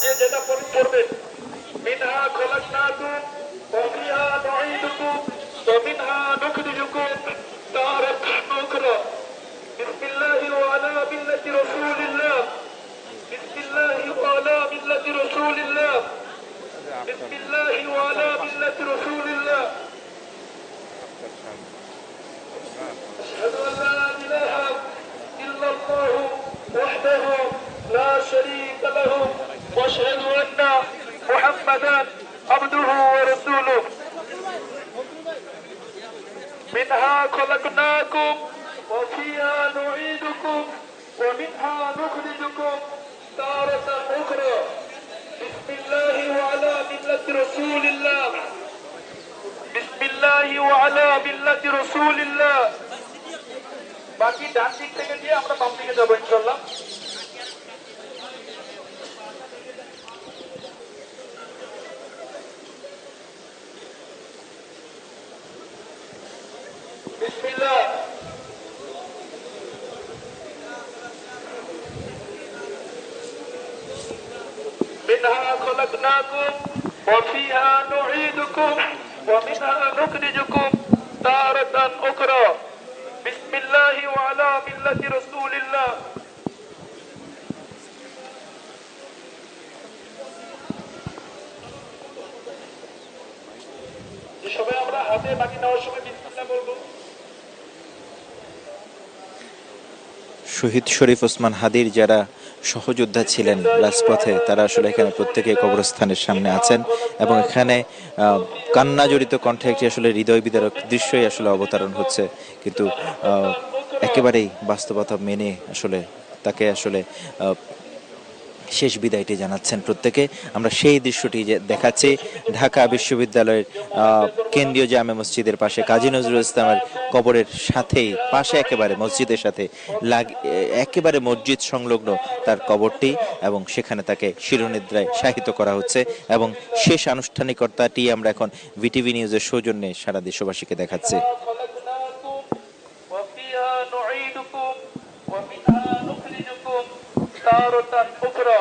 যে যেটা পড়বেন। মিনহা খলাকনাকুম ওয়া ফিহা নুঈদুকুম ওয়া মিনহা নুখরিজুকুম তারাতান উখরা। বিসমিল্লাহি ওয়া আলা মিল্লাতি রাসূলিল্লাহ। বিসমিল্লাহি ওয়া আলা মিল্লাতি রাসূলিল্লাহ। বিসমিল্লাহি ওয়া আলা মিল্লাতি রাসূলিল্লাহ। أشهد أن لا إله إلا الله وحده لا شريك له وأشهد أن محمدا عبده ورسوله منها خلقناكم وفيها نعيدكم ومنها نخرجكم تارة أخرى بسم الله وعلى ملة رسول الله بسم الله وعلى ملة رسول الله বাকি ডান দিক থেকে দিয়ে আমরা বাম দিকে যাব ইনশাআল্লাহ। বিসমিল্লাহ। মিনহা খলাকনাকুম ওয়া ফিহা নুঈদুকুম ওয়া মিনহা নুখরিজুকুম তারাতান উখরা। বিসমিল্লাহি ওয়া আলা মিল্লাতি রাসূলিল্লাহ। যে সবাই আমরা হাতে বাকি নেওয়ার সময় বিসমিল্লাহ বলবো। শহীদ শরীফ ওসমান হাদির যারা সহযোদ্ধা ছিলেন রাজপথে, তারা আসলে এখানে প্রত্যেকে কবরস্থানের সামনে আছেন এবং এখানে কান্না জড়িত কণ্ঠে একটি আসলে হৃদয় বিদারক দৃশ্যই আসলে অবতারণ হচ্ছে, কিন্তু একেবারেই বাস্তবতা মেনে আসলে তাকে আসলে শেষ বিদায়টি জানাচ্ছেন প্রত্যেকে। আমরা সেই দৃশ্যটি যে দেখাচ্ছি ঢাকা বিশ্ববিদ্যালয়ের কেন্দ্রীয় জামে মসজিদের পাশে কাজী নজরুল ইসলামের কবরের সাথেই, পাশে একেবারে মসজিদের সাথে একেবারে মসজিদ সংলগ্ন তার কবরটি, এবং সেখানে তাকে চিরনিদ্রায় শায়িত করা হচ্ছে এবং শেষ আনুষ্ঠানিকতাটি আমরা এখন ভিটিভি নিউজের সৌজন্যে সারা দেশবাসীকে দেখাচ্ছি। تارة أخرى